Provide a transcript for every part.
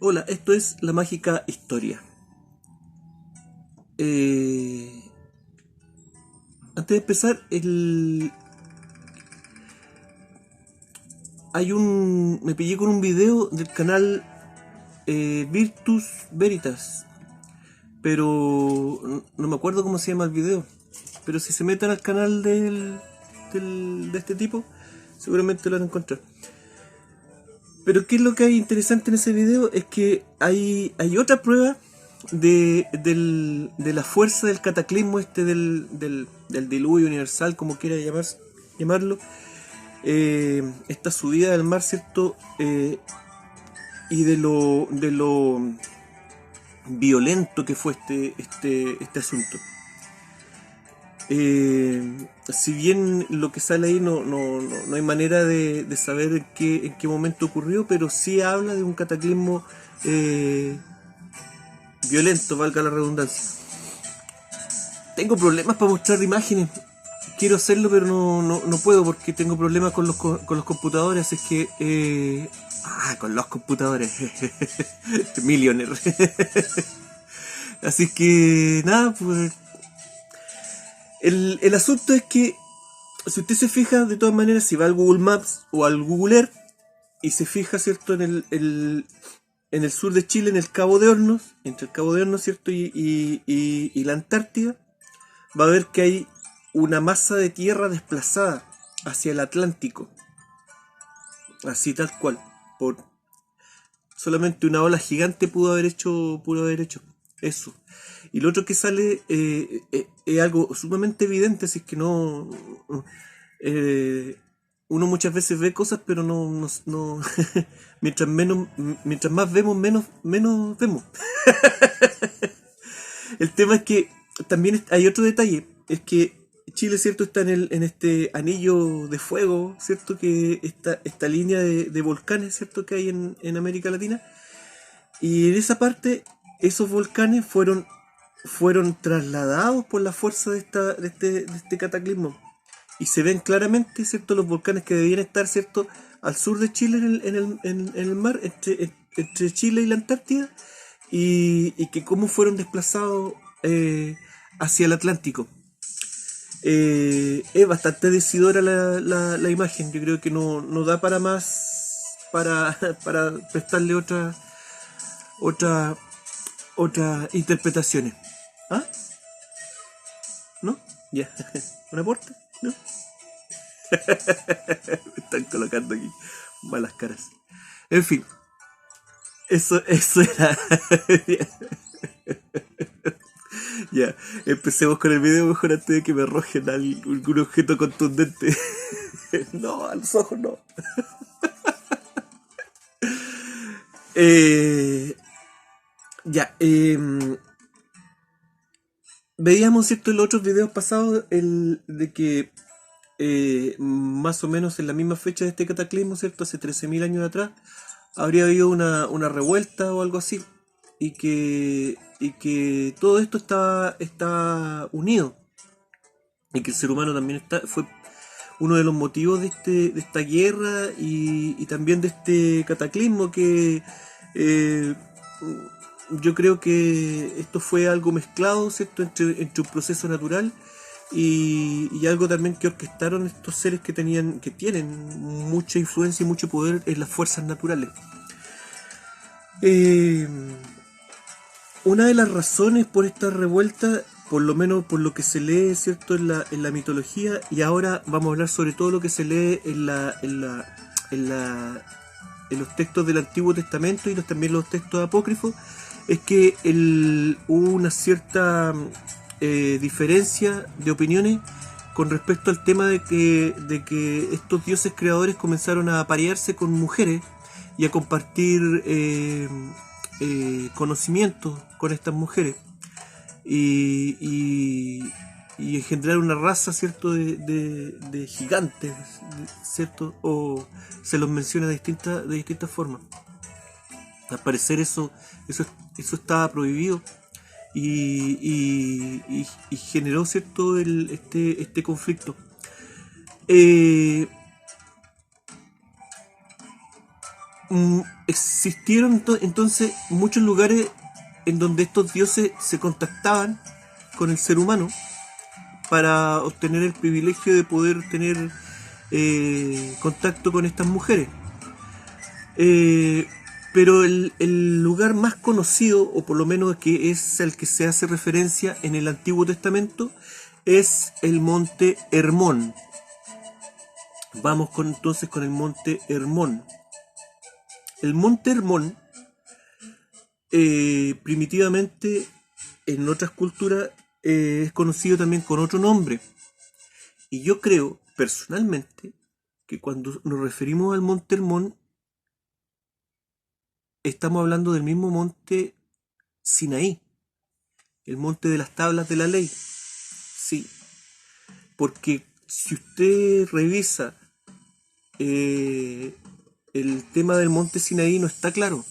Hola, esto es La Mágica Historia. Eh, Antes de empezar, me pillé con un video del canal Virtus Veritas, pero no me acuerdo cómo se llama el video. Pero si se meten al canal de este tipo, seguramente lo van a encontrar. Pero ¿qué es lo que hay interesante en ese video? Es que hay otra prueba de la fuerza del cataclismo del diluvio universal, como quiera llamarlo. Esta subida del mar, ¿cierto? Y de lo violento que fue este asunto. Si bien lo que sale ahí no hay manera de saber en qué momento ocurrió, pero sí habla de un cataclismo violento, valga la redundancia. Tengo problemas para mostrar imágenes. Quiero hacerlo, pero no puedo porque tengo problemas con los computadores. Así que. Con los computadores. Millionaire. Así que. Nada, pues. El asunto es que. Si usted se fija, de todas maneras, si va al Google Maps o al Google Earth y se fija, ¿cierto? En el sur de Chile, en el Cabo de Hornos, entre el Cabo de Hornos, ¿cierto? Y la Antártida, va a ver que hay una masa de tierra desplazada hacia el Atlántico. Así tal cual. Por solamente una ola gigante pudo haber hecho eso. Y lo otro que sale es algo sumamente evidente, así que no. eh, Uno muchas veces ve cosas, pero no mientras más vemos, menos vemos. El tema es que también hay otro detalle, es que Chile, ¿cierto? Está en este anillo de fuego, ¿cierto? Que esta línea de volcanes, ¿cierto? Que hay en América Latina. Y en esa parte, esos volcanes fueron trasladados por la fuerza de este cataclismo. Y se ven claramente, ¿cierto? Los volcanes que debían estar, ¿cierto? Al sur de Chile, en el mar, entre Chile y la Antártida, y que cómo fueron desplazados hacia el Atlántico. Es bastante decidora la imagen. Yo creo que no da para más para prestarle otra, otras interpretaciones. ¿Ah? ¿No? Ya. ¿Un aporte? ¿No? Me están colocando aquí malas caras. En fin, eso era. Ya, empecemos con el video mejor antes de que me arrojen algún objeto contundente. No, a los ojos no. Eh, ya, veíamos, ¿cierto? En los otros videos pasados de que más o menos en la misma fecha de este cataclismo, ¿cierto? Hace 13.000 años atrás, habría habido una revuelta o algo así. Y que todo esto está unido. Y que el ser humano también fue uno de los motivos de esta guerra y también de este cataclismo que eh, yo creo que esto fue algo mezclado, ¿cierto? Entre un proceso natural y algo también que orquestaron estos seres que tienen mucha influencia y mucho poder en las fuerzas naturales. Eh, una de las razones por esta revuelta, por lo menos por lo que se lee, ¿cierto? En la mitología, y ahora vamos a hablar sobre todo lo que se lee en los textos del Antiguo Testamento y también los textos apócrifos, es que hubo una cierta diferencia de opiniones con respecto al tema de que estos dioses creadores comenzaron a aparearse con mujeres y a compartir conocimientos con estas mujeres y engendrar una raza, ¿cierto? De gigantes, ¿cierto? O se los menciona de distintas formas. Al parecer eso estaba prohibido y generó, ¿cierto? Este conflicto. Eh, existieron entonces muchos lugares en donde estos dioses se contactaban con el ser humano para obtener el privilegio de poder tener contacto con estas mujeres. Pero el lugar más conocido, o por lo menos que es el que se hace referencia en el Antiguo Testamento, es el monte Hermón. Vamos entonces con el monte Hermón. El monte Hermón, primitivamente en otras culturas, es conocido también con otro nombre. Y yo creo, personalmente, que cuando nos referimos al monte Hermón, estamos hablando del mismo monte Sinaí, el monte de las tablas de la ley. Sí, porque si usted revisa el tema del monte Sinaí, no está claro.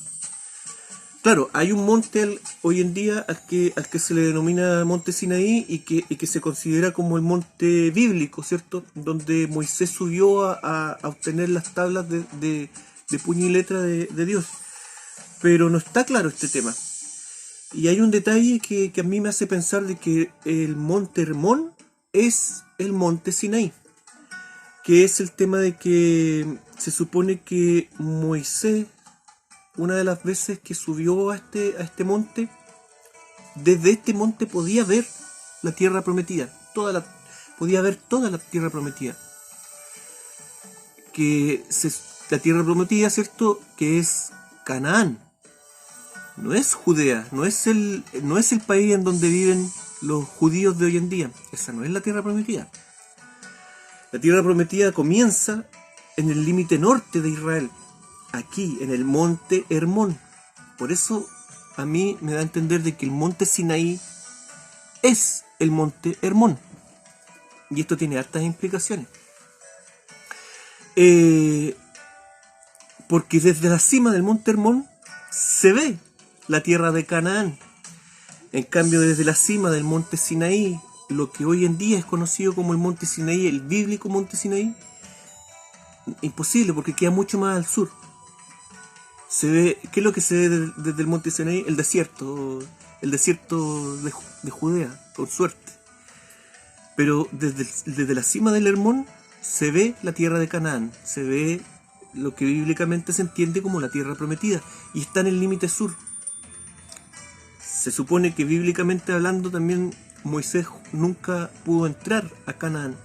Claro, hay un monte hoy en día al que se le denomina monte Sinaí y que se considera como el monte bíblico, ¿cierto? Donde Moisés subió a obtener las tablas de puño y letra de Dios. Pero no está claro este tema. Y hay un detalle que a mí me hace pensar de que el monte Hermón es el monte Sinaí, que es el tema de que se supone que Moisés, una de las veces que subió a este monte, desde este monte podía ver la tierra prometida, podía ver toda la tierra prometida. La tierra prometida, ¿cierto? Que es Canaán. No es Judea, no es el país en donde viven los judíos de hoy en día. Esa no es la tierra prometida. La tierra prometida comienza en el límite norte de Israel, aquí, en el monte Hermón. Por eso a mí me da a entender de que el monte Sinaí es el monte Hermón. Y esto tiene hartas implicaciones. Porque desde la cima del monte Hermón se ve la tierra de Canaán. En cambio, desde la cima del monte Sinaí, lo que hoy en día es conocido como el monte Sinaí, el bíblico monte Sinaí, imposible porque queda mucho más al sur. Se ve, ¿qué es lo que se ve desde el monte Sinaí? El desierto de Judea, por suerte. Pero desde la cima del Hermón se ve la tierra de Canaán, se ve lo que bíblicamente se entiende como la tierra prometida, y está en el límite sur. Se supone que bíblicamente hablando también Moisés nunca pudo entrar a Canaán,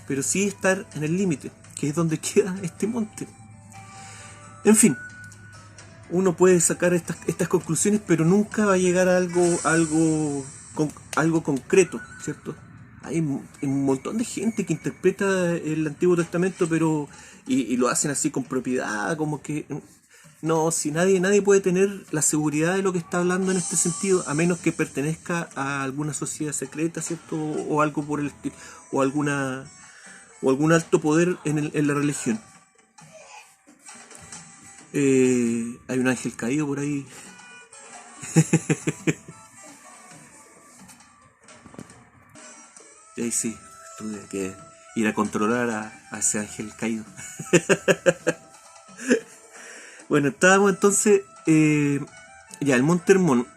pero sí estar en el límite, que es donde queda este monte. En fin, uno puede sacar estas conclusiones, pero nunca va a llegar a algo concreto, ¿cierto? Hay un montón de gente que interpreta el Antiguo Testamento, pero y lo hacen así con propiedad, como que no, si nadie puede tener la seguridad de lo que está hablando en este sentido, a menos que pertenezca a alguna sociedad secreta, ¿cierto? O algo por el estilo, o algún alto poder en la religión. Hay un ángel caído por ahí. Y ahí sí, tuve que ir a controlar a ese ángel caído. Bueno, estábamos entonces, ya, el monte Hermón.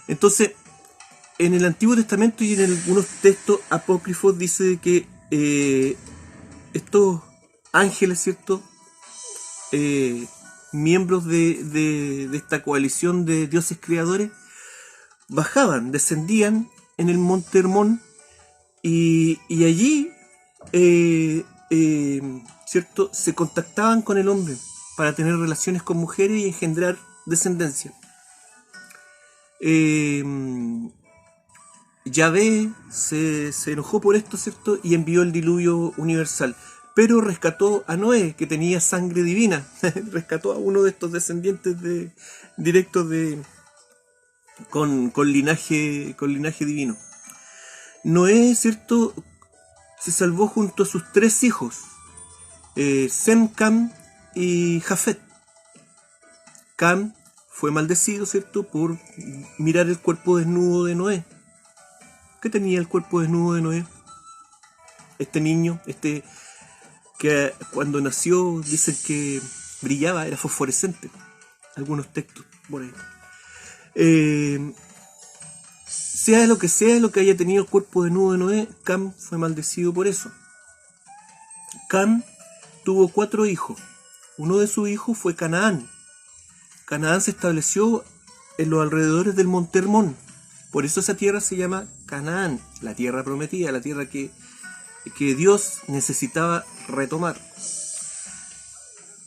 Entonces, en el Antiguo Testamento y en algunos textos apócrifos dice que estos ángeles, ¿cierto? Miembros de esta coalición de dioses creadores, descendían en el monte Hermón y allí, ¿cierto? Se contactaban con el hombre para tener relaciones con mujeres y engendrar descendencia. Yahvé se enojó por esto, ¿cierto? Y envió el diluvio universal. Pero rescató a Noé, que tenía sangre divina. Rescató a uno de estos descendientes directos con linaje divino. Noé, ¿cierto? Se salvó junto a sus 3 hijos, Sem, Cam y Jafet. Cam fue maldecido, ¿cierto?, por mirar el cuerpo desnudo de Noé. ¿Qué tenía el cuerpo desnudo de Noé? Este niño, que cuando nació dicen que brillaba, era fosforescente. Algunos textos por ahí. Sea lo que haya tenido el cuerpo desnudo de Noé, Cam fue maldecido por eso. Cam tuvo 4 hijos. Uno de sus hijos fue Canaán. Canaán se estableció en los alrededores del Monte Hermón. Por eso esa tierra se llama Canaán, la tierra prometida, la tierra que Dios necesitaba retomar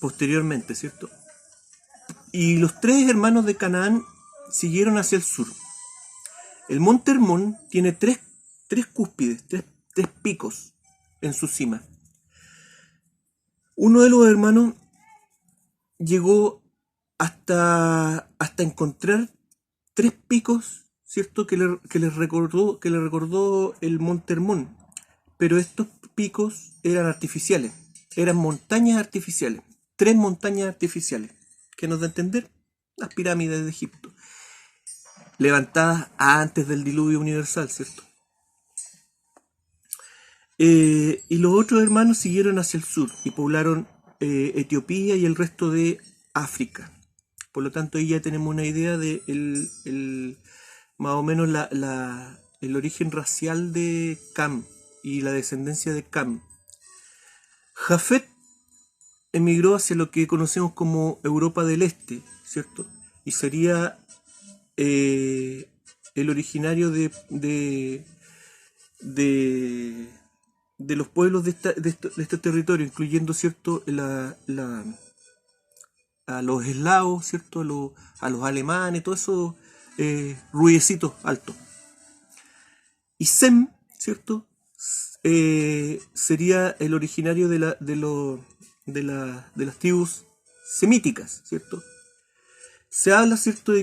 posteriormente, ¿cierto? Y los 3 hermanos de Canaán siguieron hacia el sur. El Monte Hermón tiene tres cúspides, tres picos en su cima. Uno de los hermanos llegó hasta encontrar 3 picos, ¿cierto? que le recordó el Monte Hermón. Pero estos picos eran artificiales, eran montañas artificiales, 3 montañas artificiales. ¿Qué nos da a entender? Las pirámides de Egipto, levantadas antes del diluvio universal, ¿cierto? Y los otros hermanos siguieron hacia el sur y poblaron Etiopía y el resto de África. Por lo tanto, ahí ya tenemos una idea de más o menos el origen racial de Cam y la descendencia de Cam. Jafet emigró hacia lo que conocemos como Europa del Este, ¿cierto? Y sería el originario de los pueblos de este territorio, incluyendo, ¿cierto?, a los eslavos, ¿cierto?, a los alemanes, todos esos ruidecitos altos. Y Sem, ¿cierto?, sería el originario de las tribus semíticas, ¿cierto? Se habla, ¿cierto?,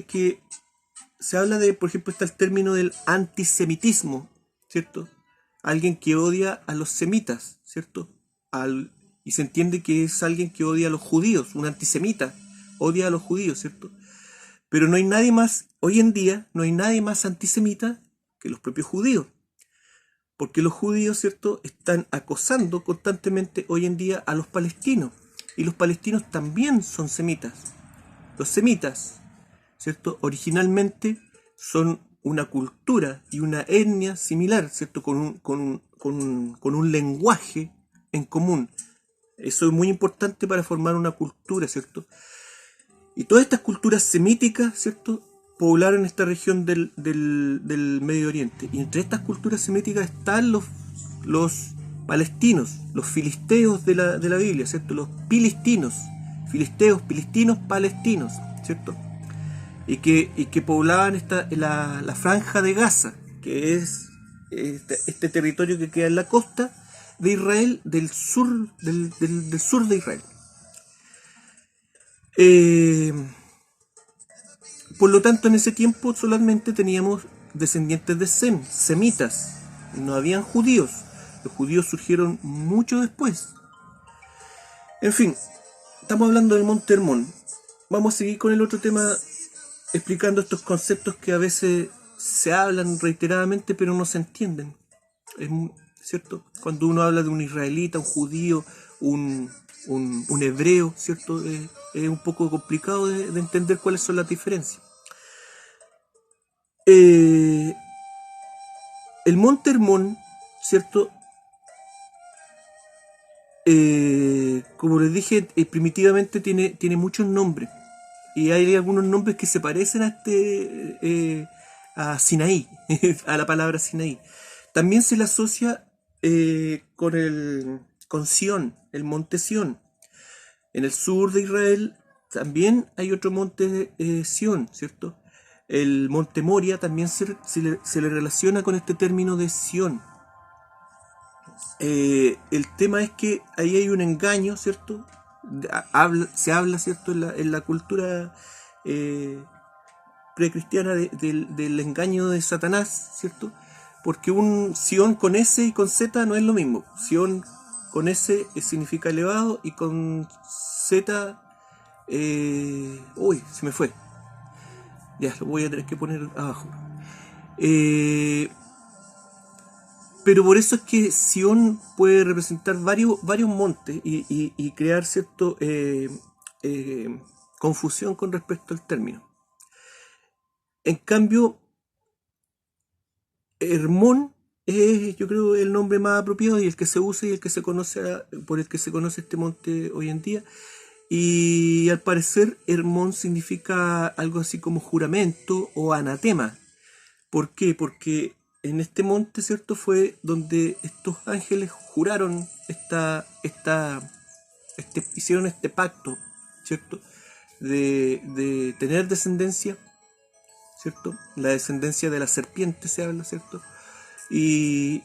por ejemplo, está el término del antisemitismo, ¿cierto? Alguien que odia a los semitas, ¿cierto? Y se entiende que es alguien que odia a los judíos, un antisemita, odia a los judíos, ¿cierto? Pero no hay nadie más, hoy en día, no hay nadie más antisemita que los propios judíos. Porque los judíos, ¿cierto?, están acosando constantemente hoy en día a los palestinos. Y los palestinos también son semitas. Los semitas, ¿cierto?, originalmente son una cultura y una etnia similar, ¿cierto?, con un lenguaje en común. Eso es muy importante para formar una cultura, ¿cierto? Y todas estas culturas semíticas, ¿cierto?, poblaron esta región del Medio Oriente. Y entre estas culturas semíticas están los palestinos, los filisteos de la Biblia, ¿cierto? Los filisteos, filistinos, palestinos, ¿cierto? Y que poblaban la franja de Gaza, que es este territorio que queda en la costa de Israel, del sur de Israel. Por lo tanto, en ese tiempo solamente teníamos descendientes de Sem, semitas. No habían judíos. Los judíos surgieron mucho después. En fin, estamos hablando del Monte Hermón. Vamos a seguir con el otro tema, explicando estos conceptos que a veces se hablan reiteradamente pero no se entienden. Es cierto, cuando uno habla de un israelita, un judío, un hebreo, ¿cierto? Es un poco complicado de entender cuáles son las diferencias. El Monte Hermón, ¿cierto? Como les dije, primitivamente tiene muchos nombres. Y hay algunos nombres que se parecen a Sinaí, a la palabra Sinaí. También se le asocia con Sión, el monte Sión. En el sur de Israel también hay otro monte Sión, ¿cierto? El monte Moria también se le relaciona con este término de Sión. El tema es que ahí hay un engaño, ¿cierto? Se habla, ¿cierto?, en la cultura precristiana del engaño de Satanás, ¿cierto? Porque un Sión con S y con Z no es lo mismo. Sión con S significa elevado y con Z... uy, se me fue. Ya, lo voy a tener que poner abajo. Pero por eso es que Sión puede representar varios montes y crear, ¿cierto?, confusión con respecto al término. En cambio, Hermón es, yo creo, el nombre más apropiado y el que se usa y el que se conoce por el que se conoce este monte hoy en día. Y al parecer Hermón significa algo así como juramento o anatema. ¿Por qué? Porque en este monte, ¿cierto? Fue donde estos ángeles juraron hicieron este pacto, ¿cierto? De tener descendencia, ¿cierto? La descendencia de la serpiente se habla, ¿cierto? Y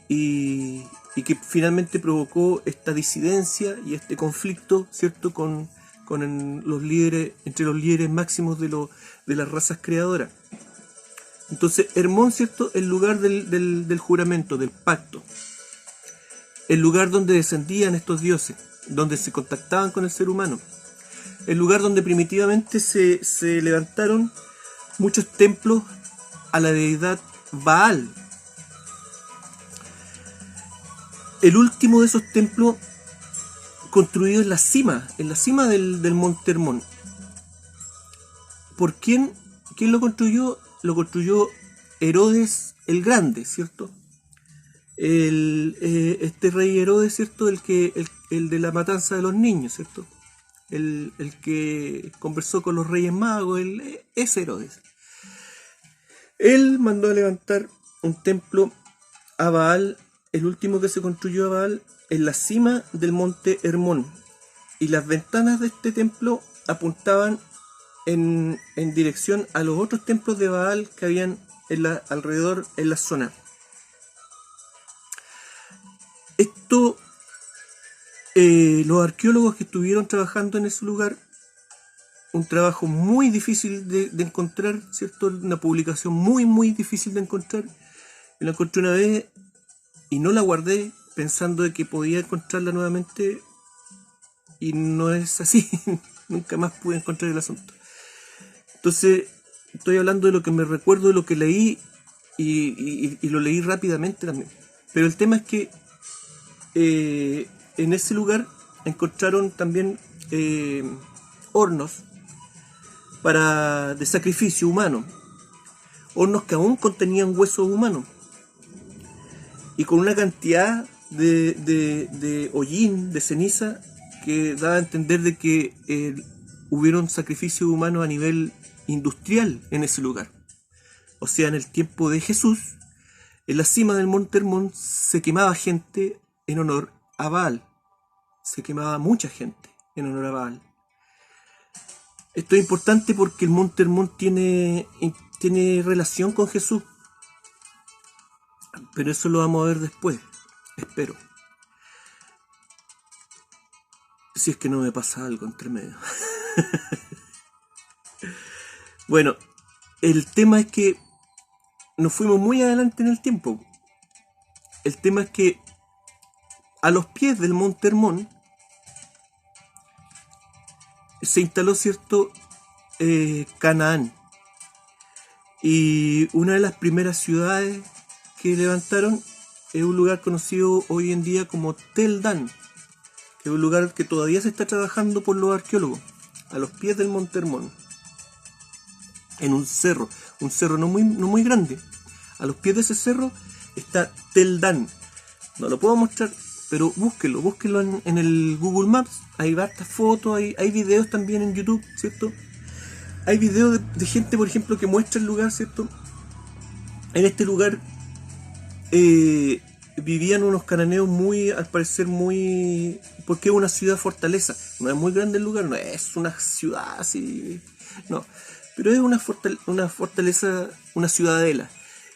que finalmente provocó esta disidencia y este conflicto, ¿cierto? Con los líderes, entre los líderes máximos de las razas creadoras. Entonces, Hermón, ¿cierto? El lugar del juramento, del pacto. El lugar donde descendían estos dioses, donde se contactaban con el ser humano. El lugar donde primitivamente se levantaron muchos templos a la deidad Baal. El último de esos templos construido en la cima del monte Hermón. ¿Por quién lo construyó? Lo construyó Herodes el Grande, ¿cierto? Este rey Herodes, ¿cierto? El de la matanza de los niños, ¿cierto? El que conversó con los reyes magos, es Herodes. Él mandó a levantar un templo a Baal, el último que se construyó a Baal, en la cima del monte Hermón. Y las ventanas de este templo apuntaban en dirección a los otros templos de Baal que habían alrededor en la zona. Esto, los arqueólogos que estuvieron trabajando en ese lugar, un trabajo muy difícil de encontrar, ¿cierto? Una publicación muy, muy difícil de encontrar. La encontré una vez y no la guardé pensando de que podía encontrarla nuevamente y no es así. Nunca más pude encontrar el asunto. Entonces, estoy hablando de lo que me recuerdo, de lo que leí y lo leí rápidamente también. Pero el tema es que en ese lugar encontraron también hornos de sacrificio humano, hornos que aún contenían huesos humanos y con una cantidad de hollín, de ceniza, que daba a entender de que hubieron sacrificios humanos a nivel industrial en ese lugar. O sea, en el tiempo de Jesús, en la cima del monte Hermón se quemaba gente en honor a Baal. Se quemaba mucha gente en honor a Baal. Esto es importante porque el monte Hermón tiene relación con Jesús. Pero eso lo vamos a ver después, espero. Si es que no me pasa algo entre medio. Bueno, el tema es que nos fuimos muy adelante en el tiempo. El tema es que a los pies del monte Hermón se instaló, ¿cierto?, Canaán. Y una de las primeras ciudades que levantaron es un lugar conocido hoy en día como Tel Dan, que es un lugar que todavía se está trabajando por los arqueólogos, a los pies del monte Hermón, en un cerro no muy grande. A los pies de ese cerro está Tel Dan. No lo puedo mostrar, pero búsquenlo en el Google Maps. Hay varias fotos, hay videos también en YouTube, ¿cierto? Hay videos de gente, por ejemplo, que muestra el lugar, ¿cierto? En este lugar vivían unos cananeos al parecer muy... porque es una ciudad fortaleza. No es muy grande el lugar, no es una ciudad así... No, pero es una fortaleza, una ciudadela.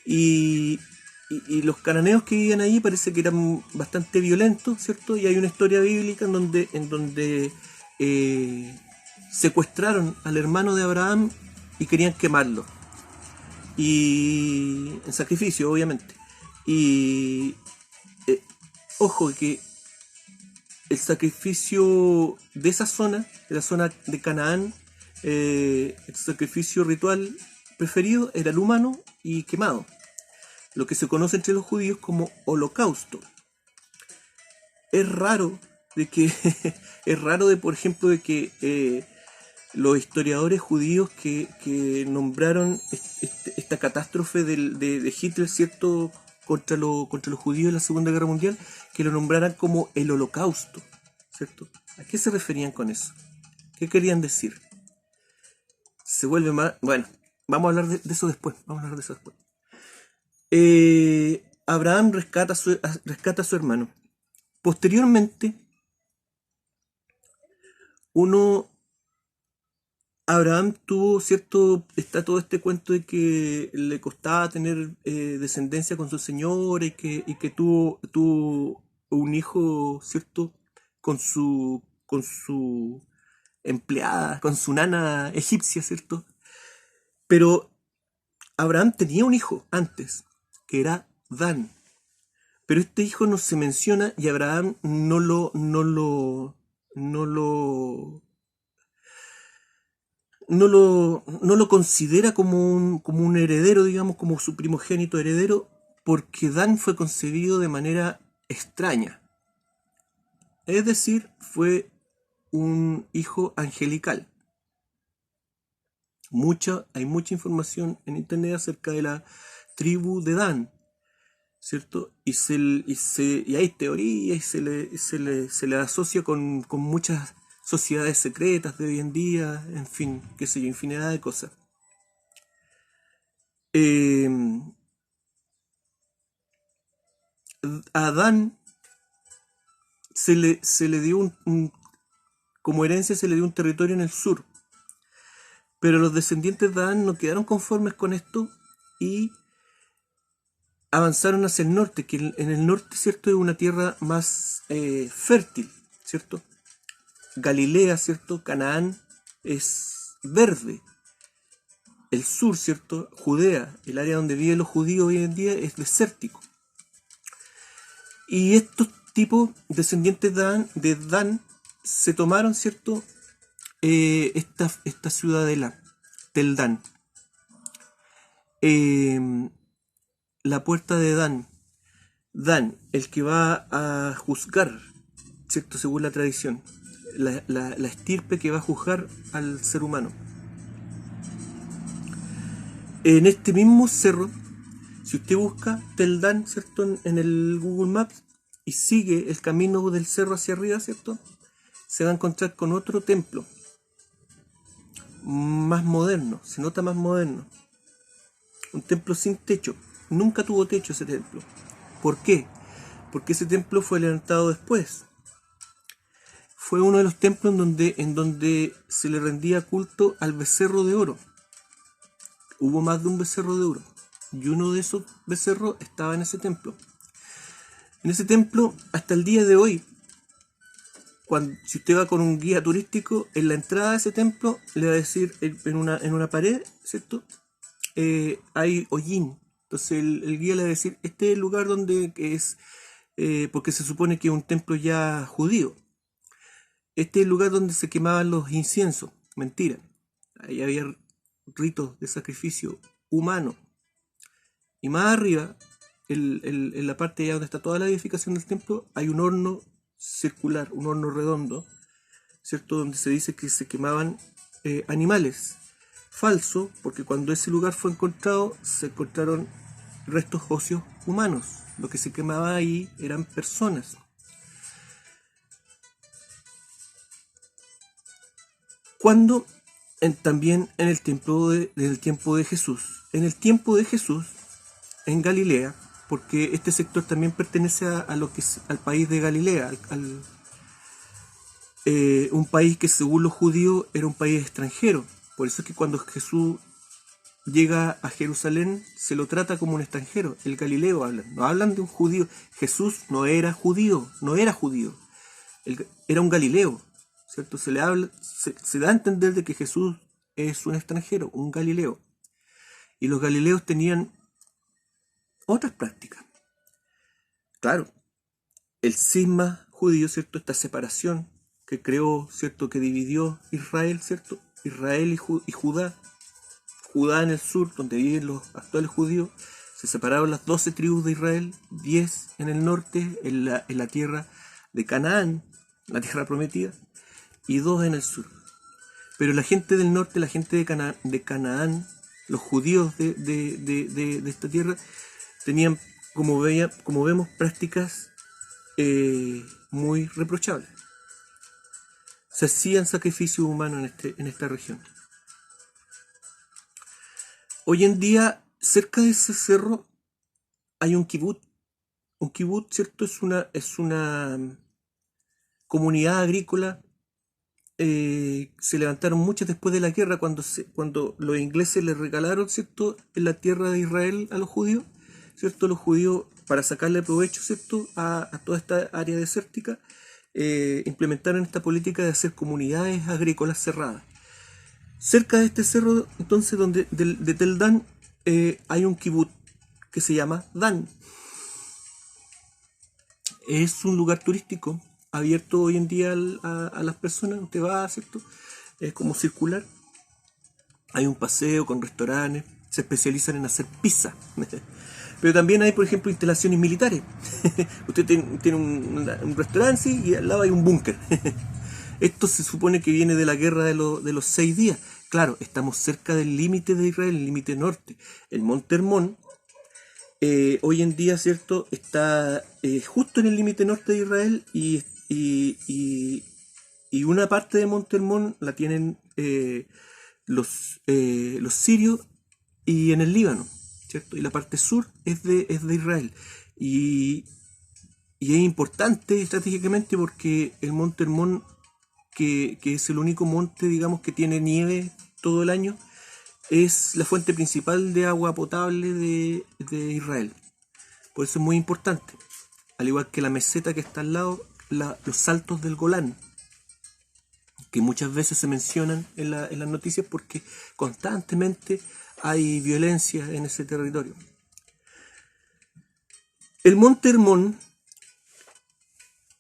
Y los cananeos que vivían ahí parece que eran bastante violentos, ¿cierto? Y hay una historia bíblica en donde secuestraron al hermano de Abraham y querían quemarlo. Y en sacrificio, obviamente. Y ojo que el sacrificio de esa zona, de la zona de Canaán, el sacrificio ritual preferido era el humano y quemado, lo que se conoce entre los judíos como holocausto. Es raro por ejemplo, de que los historiadores judíos que nombraron esta catástrofe de Hitler, ¿cierto?, contra los judíos en la Segunda Guerra Mundial, que lo nombraran como el Holocausto, ¿cierto? ¿A qué se referían con eso? ¿Qué querían decir? Se vuelve más... Bueno, vamos a hablar de eso después. Abraham rescata a su hermano. Posteriormente, Abraham tuvo está todo este cuento de que le costaba tener descendencia con su señora y que tuvo un hijo, ¿cierto?, con su empleada, con su nana egipcia, ¿cierto? Pero Abraham tenía un hijo antes, que era Dan. Pero este hijo no se menciona y Abraham no lo considera como un heredero, digamos, como su primogénito heredero, porque Dan fue concebido de manera extraña. Es decir, fue un hijo angelical. Hay mucha información en internet acerca de la tribu de Dan, ¿cierto? Y hay teorías y se le asocia con muchas sociedades secretas de hoy en día, en fin, qué sé yo, infinidad de cosas. A Dan se le dio como herencia se le dio un territorio en el sur, pero los descendientes de Dan no quedaron conformes con esto y avanzaron hacia el norte, que en el norte, ¿cierto?, es una tierra más fértil, ¿cierto? Galilea, ¿cierto? Canaán es verde. El sur, ¿cierto? Judea, el área donde viven los judíos hoy en día, es desértico. Y estos tipos descendientes de Dan se tomaron, ¿cierto?, esta ciudadela del Dan. La puerta de Dan. Dan, el que va a juzgar, ¿cierto?, según la tradición. La estirpe que va a juzgar al ser humano. En este mismo cerro, si usted busca Tel Dan, ¿cierto?, en el Google Maps y sigue el camino del cerro hacia arriba, ¿cierto?, se va a encontrar con otro templo más moderno, se nota más moderno. Un templo sin techo. Nunca tuvo techo ese templo. ¿Por qué? Porque ese templo fue levantado después. Fue uno de los templos en donde se le rendía culto al becerro de oro. Hubo más de un becerro de oro. Y uno de esos becerros estaba en ese templo. En ese templo, hasta el día de hoy, si usted va con un guía turístico, en la entrada de ese templo le va a decir en una pared, ¿cierto?, hay hollín. Entonces el guía le va a decir, este es el lugar donde es, porque se supone que es un templo ya judío. Este es el lugar donde se quemaban los inciensos. Mentira. Ahí había ritos de sacrificio humano. Y más arriba, en la parte allá donde está toda la edificación del templo, hay un horno circular, un horno redondo, ¿cierto?, donde se dice que se quemaban animales. Falso, porque cuando ese lugar fue encontrado, se encontraron restos óseos humanos. Lo que se quemaba ahí eran personas. Cuando también en el tiempo de Jesús. En el tiempo de Jesús, en Galilea, porque este sector también pertenece a lo que es al país de Galilea, un país que según los judíos era un país extranjero. Por eso es que cuando Jesús llega a Jerusalén se lo trata como un extranjero. El Galileo hablan, no hablan de un judío. Jesús no era judío, era un Galileo, ¿cierto? Se da a entender de que Jesús es un extranjero, un Galileo. Y los galileos tenían otras prácticas. Claro, el cisma judío, ¿cierto?, esta separación que creó, ¿cierto?, que dividió Israel, ¿cierto?, Israel y Judá. Judá en el sur, donde viven los actuales judíos, se separaron las 12 tribus de Israel, 10 en el norte, en la tierra de Canaán, la tierra prometida, y 2 en el sur. Pero la gente del norte, la gente de Canaán, los judíos de esta tierra, tenían, como vemos, prácticas muy reprochables. Se hacían sacrificios humanos en esta región. Hoy en día, cerca de ese cerro, hay un kibutz. Un kibutz, ¿cierto? Es una comunidad agrícola. Se levantaron muchas después de la guerra cuando los ingleses les regalaron, ¿cierto?, en la tierra de Israel a los judíos, ¿cierto? Los judíos, para sacarle provecho, ¿cierto?, a toda esta área desértica, implementaron esta política de hacer comunidades agrícolas cerradas. Cerca de este cerro, entonces, de Tel Dan, hay un kibutz que se llama Dan. Es un lugar turístico abierto hoy en día a las personas. Usted va, ¿cierto? Es como circular. Hay un paseo con restaurantes. Se especializan en hacer pizza. Pero también hay, por ejemplo, instalaciones militares. Usted tiene un restaurante, sí, y al lado hay un búnker. Esto se supone que viene de la guerra de los 6 días. Claro, estamos cerca del límite de Israel, el límite norte. El Monte Hermón, hoy en día, ¿cierto?, está justo en el límite norte de Israel y una parte de Monte Hermón la tienen los sirios y en el Líbano, ¿cierto? Y la parte sur es de Israel. Y es importante estratégicamente porque el Monte Hermón, que es el único monte, digamos, que tiene nieve todo el año, es la fuente principal de agua potable de Israel. Por eso es muy importante. Al igual que la meseta que está al lado, los saltos del Golán, que muchas veces se mencionan en las noticias porque constantemente hay violencia en ese territorio. El Monte Hermón,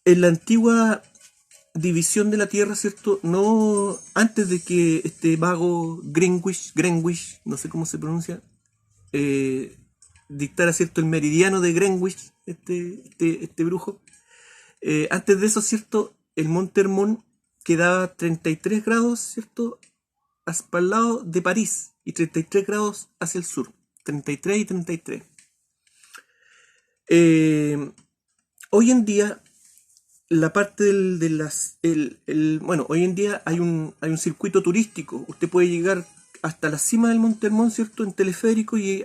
en la antigua división de la Tierra, ¿cierto? No, antes de que este vago Greenwich, no sé cómo se pronuncia, dictara, ¿cierto?, el meridiano de Greenwich, este brujo. Antes de eso, ¿cierto?, el Monte Hermón quedaba 33 grados, ¿cierto?, para el lado de París y 33 grados hacia el sur. 33 y 33. Hoy en día, la parte bueno, hoy en día hay un circuito turístico. Usted puede llegar hasta la cima del Monte Hermón, ¿cierto?, en teleférico y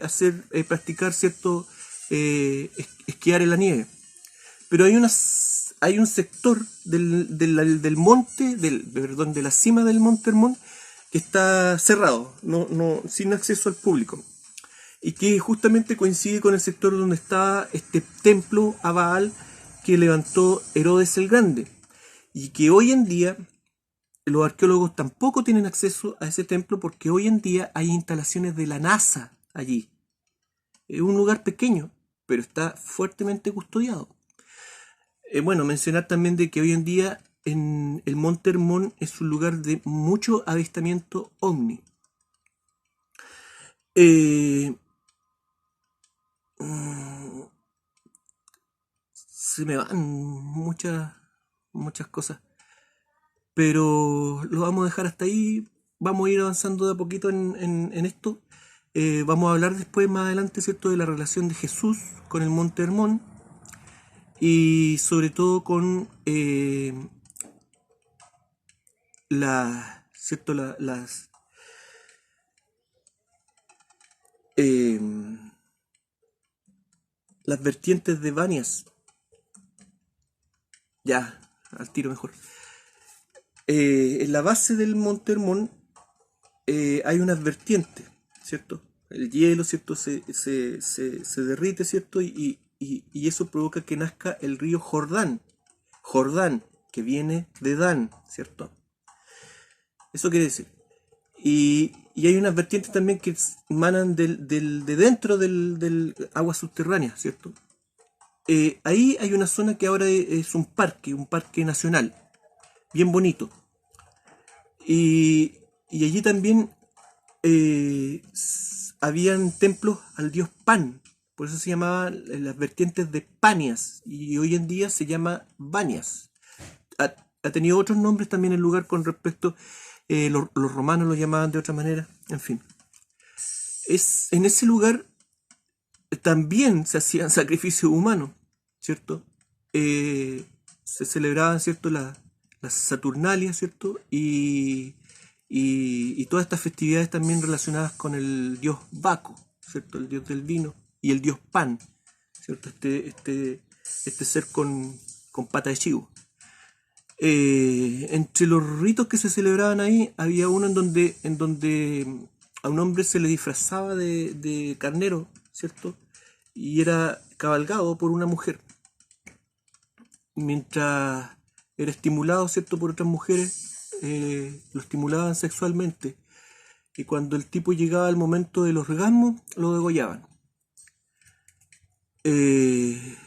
practicar, ¿cierto?, esquiar en la nieve. Pero hay un sector del monte, perdón, de la cima del Monte Hermón, que está cerrado, sin acceso al público. Y que justamente coincide con el sector donde está este templo a Baal que levantó Herodes el Grande. Y que hoy en día los arqueólogos tampoco tienen acceso a ese templo porque hoy en día hay instalaciones de la NASA allí. Es un lugar pequeño, pero está fuertemente custodiado. Bueno, mencionar también de que hoy en día en el Monte Hermón es un lugar de mucho avistamiento ovni. Se me van muchas cosas, pero lo vamos a dejar hasta ahí. Vamos a ir avanzando de a poquito en esto. Vamos a hablar después, más adelante, ¿cierto?, de la relación de Jesús con el Monte Hermón y sobre todo con ¿cierto?, las vertientes de Banias. Ya, al tiro mejor. En la base del Monte Hermón hay unas vertientes, ¿cierto? El hielo, ¿cierto?, se derrite, ¿cierto? Y eso provoca que nazca el río Jordán, que viene de Dan, ¿cierto? Eso quiere decir. Y hay unas vertientes también que emanan de dentro del agua subterránea, ¿cierto? Ahí hay una zona que ahora es un parque nacional, bien bonito. Y allí también habían templos al dios Pan, por eso se llamaban las vertientes de Panias, y hoy en día se llama Banias. Ha tenido otros nombres también el lugar con respecto los romanos lo llamaban de otra manera, en fin. En ese lugar también se hacían sacrificios humanos, ¿cierto? Se celebraban, ¿cierto? Las Saturnalias, ¿cierto? Y todas estas festividades también relacionadas con el dios Baco, ¿cierto? El dios del vino, y el dios Pan, ¿cierto? Este ser con pata de chivo. Entre los ritos que se celebraban ahí, había uno en donde a un hombre se le disfrazaba de carnero, ¿cierto? Y era cabalgado por una mujer, mientras era estimulado, ¿cierto?, por otras mujeres, lo estimulaban sexualmente, y cuando el tipo llegaba al momento del orgasmo, lo degollaban. Feo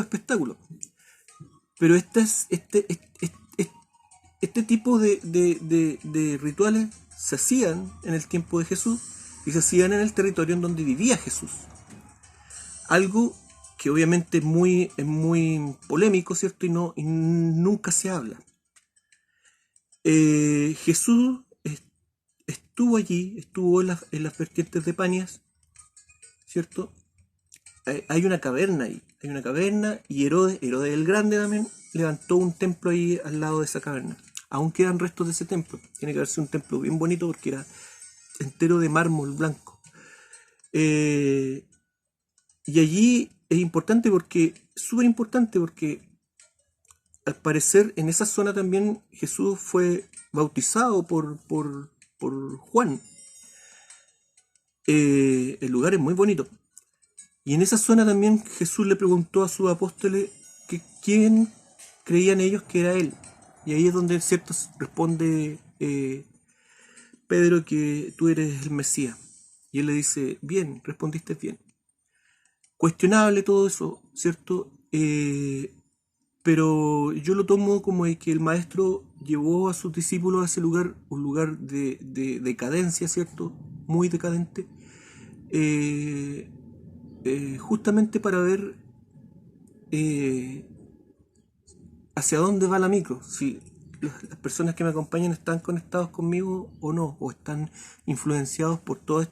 espectáculo. Pero este tipo de rituales se hacían en el tiempo de Jesús y se hacían en el territorio en donde vivía Jesús. Algo que obviamente es muy polémico, ¿cierto? Y nunca se habla. Jesús estuvo allí, estuvo en las vertientes de Panias, ¿cierto? Hay una caverna ahí, hay una caverna, y Herodes el Grande también levantó un templo ahí al lado de esa caverna. Aún quedan restos de ese templo. Tiene que haberse un templo bien bonito porque era entero de mármol blanco. Y allí es importante súper importante porque al parecer en esa zona también Jesús fue bautizado por Juan. El lugar es muy bonito. Y en esa zona también Jesús le preguntó a sus apóstoles que quién creían ellos que era él. Y ahí es donde, cierto, responde Pedro que tú eres el Mesías. Y él le dice, bien, respondiste bien. Cuestionable todo eso, ¿cierto? Pero yo lo tomo como que el maestro llevó a sus discípulos a ese lugar, un lugar de decadencia, ¿cierto? Muy decadente. Justamente para ver hacia dónde va la micro, si las personas que me acompañan están conectados conmigo o no, o están influenciados por toda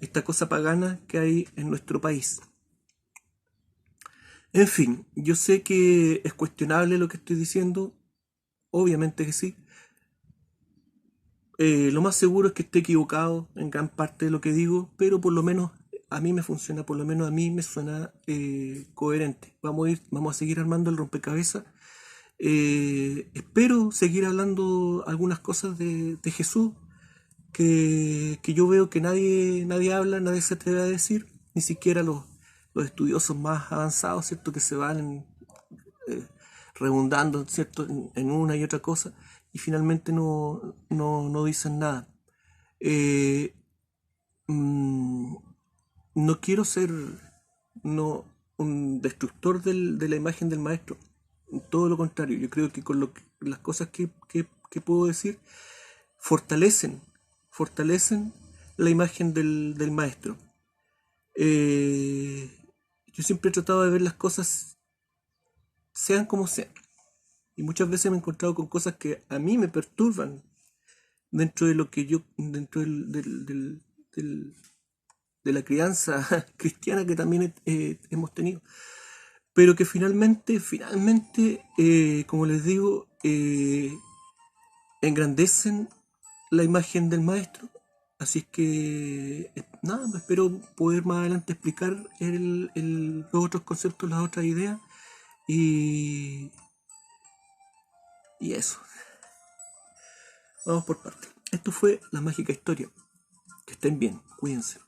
esta cosa pagana que hay en nuestro país. En fin, yo sé que es cuestionable lo que estoy diciendo, obviamente que sí. Lo más seguro es que esté equivocado en gran parte de lo que digo, pero por lo menos a mí me funciona, por lo menos a mí me suena coherente. Vamos a seguir armando el rompecabezas. Espero seguir hablando algunas cosas de Jesús que yo veo que nadie habla, nadie se atreve a decir, ni siquiera los estudiosos más avanzados, ¿cierto? Que se van eh, redundando, ¿cierto? En una y otra cosa y finalmente no dicen nada. Eh, mm, no quiero ser un destructor de la imagen del maestro. Todo lo contrario, yo creo que con las cosas que puedo decir fortalecen la imagen del maestro. Yo siempre he tratado de ver las cosas sean como sean. Y muchas veces me he encontrado con cosas que a mí me perturban dentro de lo que dentro de la crianza cristiana que también hemos tenido. Pero que finalmente, como les digo, engrandecen la imagen del maestro. Así es que, nada, espero poder más adelante explicar los otros conceptos, las otras ideas. Y eso. Vamos por partes. Esto fue La Mágica Historia. Que estén bien, cuídense.